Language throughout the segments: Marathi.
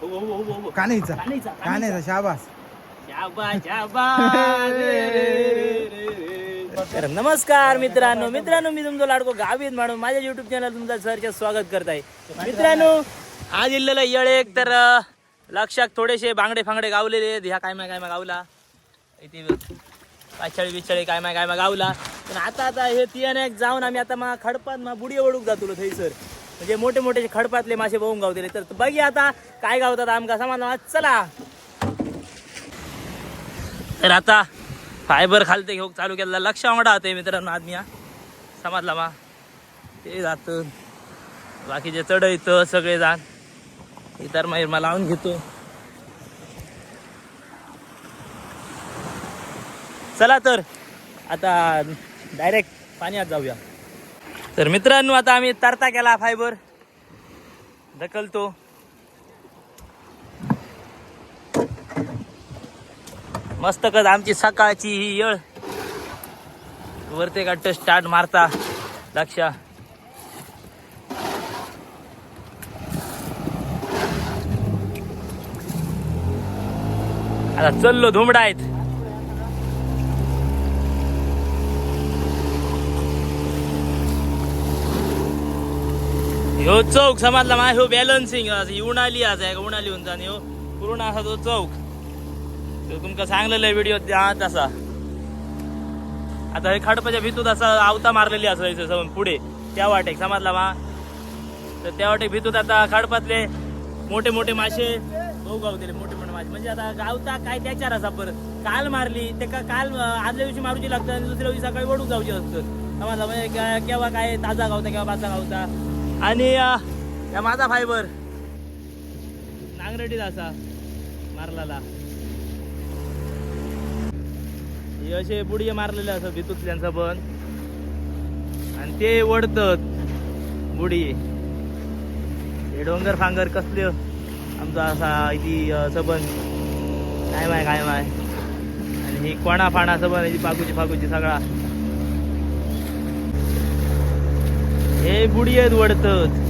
कान्हाचा कान्हाचा शाबास. तर नमस्कार मित्रांनो मी तुमचा लाडको गावीत म्हणून माझ्या युट्यूब चॅनल तुमचं सरचे स्वागत करत आहे. मित्रांनो आज इल्लेलं येळ एक तर लक्षात थोडेसे बांगडे फांगडे गावलेले आहेत. ह्या काय माय गावला इथे पाछाळी बिछाळी काय माय गावला. पण आता हे तियाने जाऊन आम्ही आता मग खडपात मग बुडी ओढूक जातो थैसर, म्हणजे मोठे मोठे खडपातले मासे बघून गावतेले. तर बघूया आता काय गावतात आमका समाज. चला तर आता फायबर खालते घेऊ चालू केला. लक्ष आवडा होते मित्रांनो आज मी समाजला मा ते जात बाकीचे चढ येतं सगळे जाण इतर मला लावून घेतो. चला तर आता डायरेक्ट पाण्यात जाऊया. तर मित्रांनो आता आम्ही तरता केला फायबर ढकलतो. मस्त कद आमची सकाळची ही येळ वरते काढत स्टार्ट मारता लक्ष. आता चललो धुमडा आहेत. ह्यो चौक समजला मा ह्यो बॅलन्सिंग उन्हाळी आज आहे उन्हाळी होऊन जाणे ह्यो पूर्ण असा तो चौक तुमका सांगलेलं व्हिडिओ तसा. आता हे खडपाच्या भितूत असा आवता मारलेली असायचं पुढे त्या वाटेक समजला मा. तर त्या वाटेक भितूत आता खडपातले मोठे मोठे मासे भाऊ गावतेले मोठे मोठे मासे म्हणजे आता गावता काय त्याच्यावर असा परत काल मारली ते का काल आदल्या दिवशी मारूची लागतं आणि दुसऱ्या दिवशी सकाळी वडूक जाऊचे असतं समजला. म्हणजे केव्हा काय ताजा गावता केव्हा बाचा गावता. आणि या माझा फायबर नांगरटीत असा मारलेला असे बुडी मारलेले असत भितूतल्यांचा पण आणि ते वडतात बुडी. हे डोंगर फांगर कसले आमचा असा इथे सबन काय माय आणि ही कोणा फाणा सबन याची फागूची सगळा हे बुडी आहेत वडतात.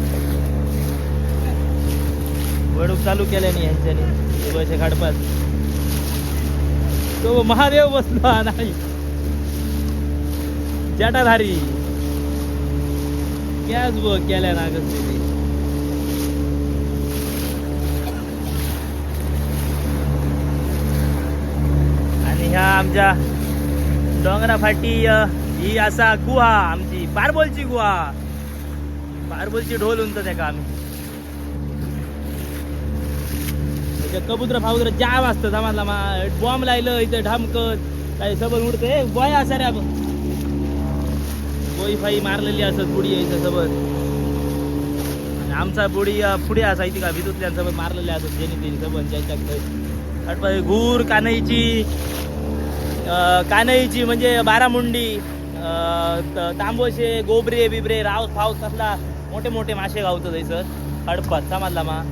वडूक चालू केल्याने ह्यांच्यानी हे बसे खडपात तो महादेव बसलो नाही जटाधारी गॅस बघ केल्या ना कसली. आणि ह्या आमच्या डोंगरा फाटी ही असा गुहा आमची पारबोलची गुहा पारबोलची ढोल उंच त्या का आम्ही कबूतर फावतर जाम असतं समाजला मा. बॉम्ब लायलं इथे ढामकत काही सबन उडते बॉय असा रे बोई फाई मारलेली असत बुडी यायचं सबन. आणि आमचा बुडी पुढे असायची का भितुतल्यांसोबत मारलेले असत जेणे तेनी सबन ज्यांच्याकडे घूर कानईची म्हणजे बारामुंडी तांबोशे गोबरे बिबरे राव फाव कसला मोठे मोठे मासे गावतात थंयसर खडपात समजला मा.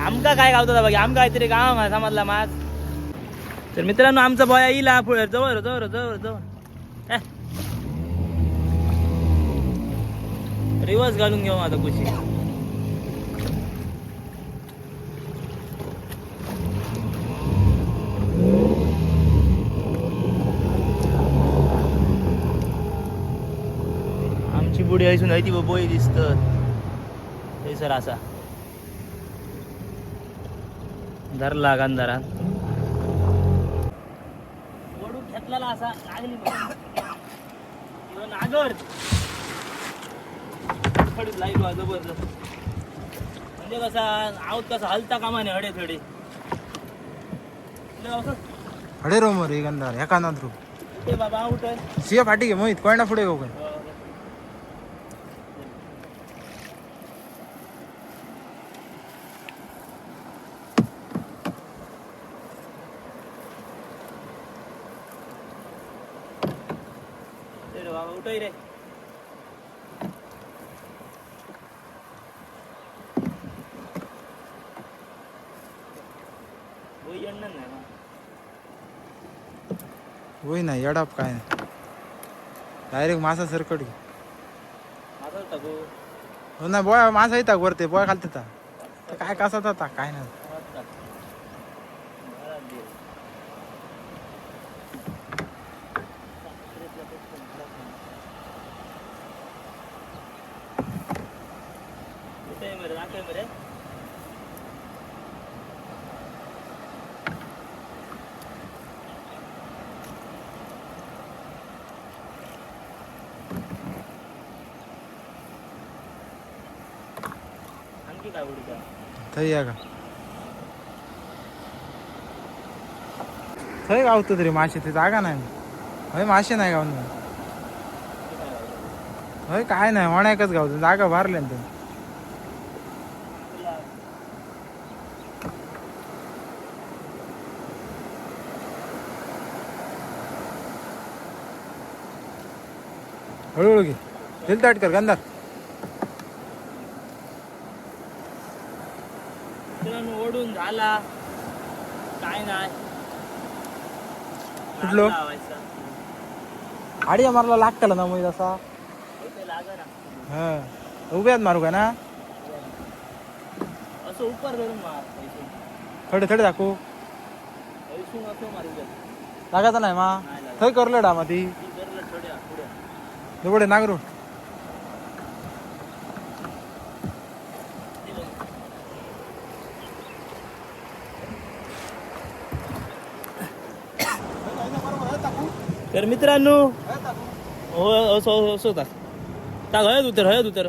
आमका काय गावतात बघा आमका काहीतरी गाव समजला मास. तर मित्रांनो आमचा बॉया येईला पुढे जवळ जवळ जवळ जवळ रिवर्स घालून घेऊ आता कुशी. आमची बुडी ऐसून हयती बोई दिसत सर असा धरला गांधारा वडून घेतलेला असा लागली नागर खडीत लाईलो जबरदस्त. म्हणजे कसा आवत कसा हलता कामाने हडे थडे हडे रो मरे गंधार ह्या कानात रो ते बाबा आउट सिया फाटी घे मोहित कोयना पुढे घेऊ काय. बाबा उठाई रे होई ना येडाप काय डायरेक्ट मासा सरकट हो ना बॉय मासा येतात वरते बॉय खालते काय कसा होता काय नाही काय उडका थंय या का थंय गावतो तरी मासे ते जागा नाही हय मासे नाही गावून हय काय नाही म्हणायकच गावतो जागा भरले ना ते हळूहळू घे दिल ताट कर गंधार ओढून झाला काय नाही कुठलो? लावायचा. आडिया मारला लागताला ना मग असा इथे लागा ना. हा उभ्यात मारू का ना असं उपर धरून मार इथून. थोडे थोडे दाखवू इथून असं मारू द्या. लागायचा नाही मा नाही लागत. थंय करलं डा ती ती करलं थोड्या पुढे पुढे नागरू तर मित्रांनो हो असं असं टाक टाक हळद उतर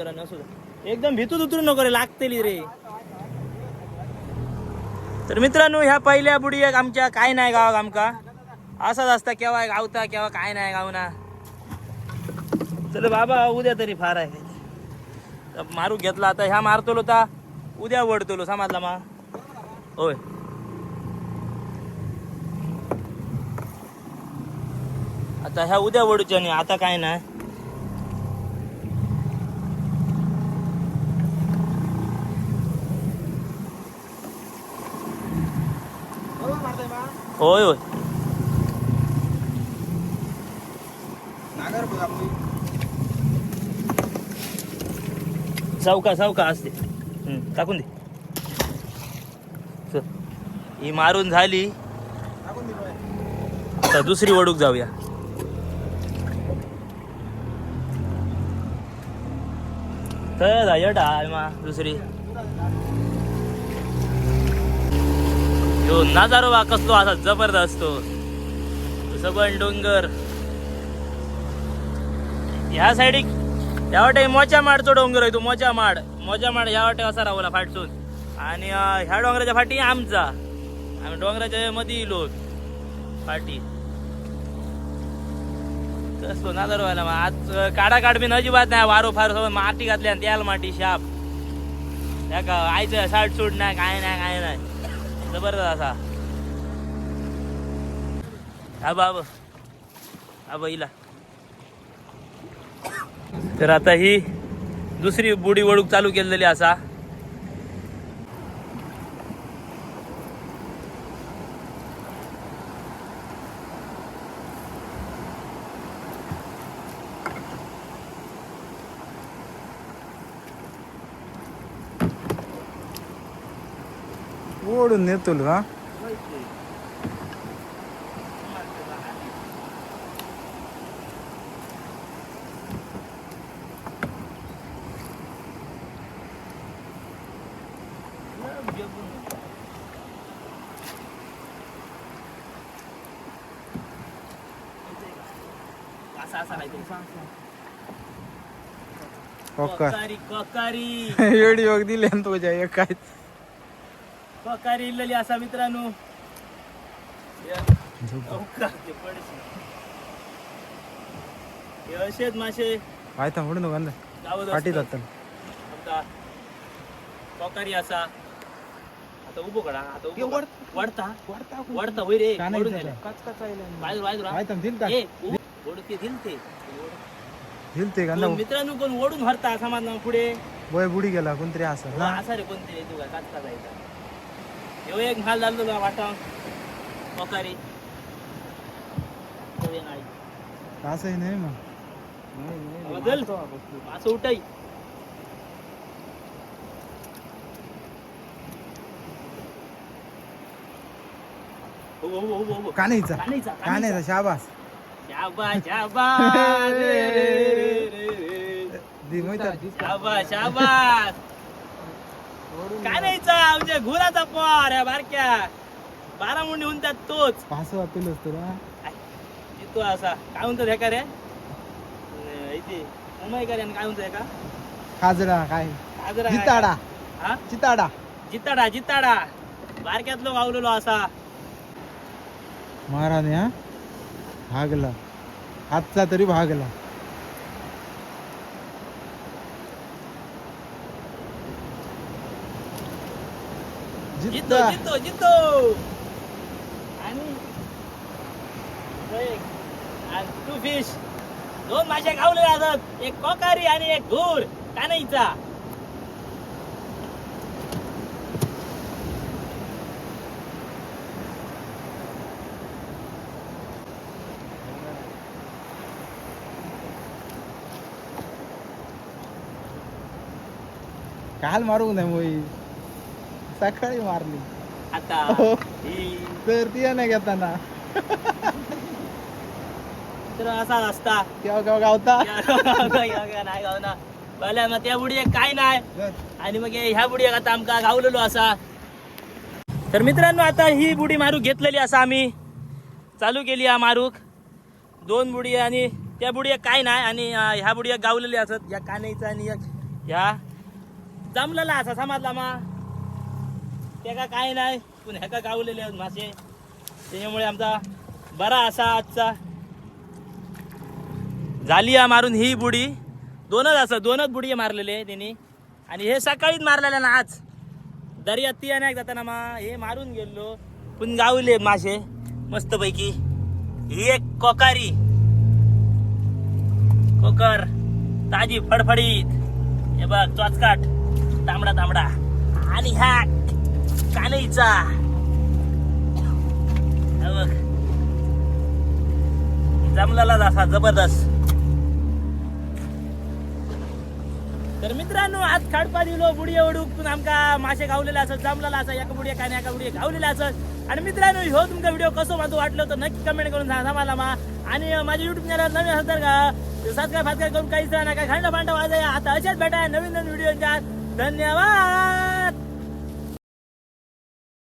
आणि असं एकदम भीतूत उतरू नको रे लागतेली रे तर मित्रांनो ह्या पहिल्या बुडी एक आमच्या काय नाही गावाक आमका असाच असता केव्हा गावता केव्हा काय नाही गावना चल बाबा उद्या तरी फार आहे तर मारू घेतला आता ह्या मारतलो ता उद्या वडतलो समजला मा होय आता ह्या उद्या वडूच्या नाही आता काय नाही होय होय सावका असते टाकून दे चल ही मारून झाली आता दुसरी वडूक जाऊया तर येडा मा दुसरी यो नजारो बा कसलो असा जबरदस्त सबन डोंगर ह्या साईडिक या वाटे मोच्या माडचो डोंगर आहे तो मोच्या माड ह्या वाटे असा रावला फाटसून आणि ह्या डोंगराच्या फाटी आमचा आम्ही डोंगराच्या मध्ये इलो फाटी कसलो नजारो व्हायला मग आज काढा बी अजिबात नाही वारो फार सगळं माती घातली आणि त्याला माती शाप त्या का आयचं साठ सूट नाही काय नाही जबरदस्त असा आबा इला तर आता ही दुसरी बुडी वडूक चालू केलेली असा ओढून नेतो का कोकारी एवढी योग दिली आणि तुझ्या एक काय कोकारी इल्लेली असा मित्रांनो असेच मासे पायथा म्हणून गंध पाठी जातात कोकारी असा आता उभो करा आता वडता होय रे दिलते गंधा मित्रांनो कोण ओढून हरता समाज पुढे वय बुडी गेला कोणतरी असं ना असा रे कोणतरी तू काचका जायचा ह्यो एक घाल झालो तुला वाटा कोकारी असंही नाही मग चल असं उठाई कानायचा शाबास कानायचा आमच्या घोराचा पार या बारक्या 12 मुंडी म्हणतात तोच पास वाटलं तुला तो असा काय म्हणतात हे का रे इथे मुंबई का रे काय म्हणतात का खाजरा काय खाजरा जिताडा हा चिताडा जिताडा जिताडा बारक्यातलो गावलेलो असा महाराणे हा भागला हातचा तरी भागला. जितो जित्ता जितो जितो आणि टू फिश 2 मासे गावले जातात, एक कोकारी आणि एक घोर कानईचा. काल मारू नाही मोई सकाळी मारली आता हो. ही तर ती नाही घेताना तर असा रस्ता केव्हा केव्हा गावता नाही गावना पहिल्या मग त्या बुडी काय नाही आणि मग ह्या बुडी आता आमका गावलेलो असा. तर मित्रांनो आता ही बुडी मारूक घेतलेली असा आम्ही चालू केली हा मारूक 2 बुडी आणि त्या बुडी काय नाही आणि ह्या बुडी गावलेली असत या कानईचा आणि एक ह्या जमलेला असा समजला मा त्या काय नाही पण ह्या गावलेले आहेत मासे त्याच्यामुळे आमचा बरा असा आजचा झाली हा मारून ही बुडी 2च बुडी मारलेले आहे त्यांनी आणि हे सकाळीच मारलेले ना आज दर्यात ती नाही जाताना मा हे मारून गेलो पण गावले मासे मस्त पैकी. ही एक कोकारी कोकर ताजी फडफडीत हे बघ चोचकाट तांबडा तांबडा आणि ह्या कानईचा हे बघ जमलेला असा जबरदस्त. तर मित्रांनो आज खाडपा दिलो बुडी ओढूक आमका मासे गावलेले असत जमलेला असं एका बुडी काय एका बुडी गावलेले असत. आणि मित्रांनो ह्यो तुमचा व्हिडिओ कसं माझं वाटलं तर नक्की कमेंट करून सांगा मला मा आणि माझ्या युट्यूब चॅनल नवीन असेल तर का सबस्क्राईब करून काहीच राहणार काय खांडा भांडा वाजाय आता अशाच भेटाय नवीन व्हिडिओ. धन्यवाद.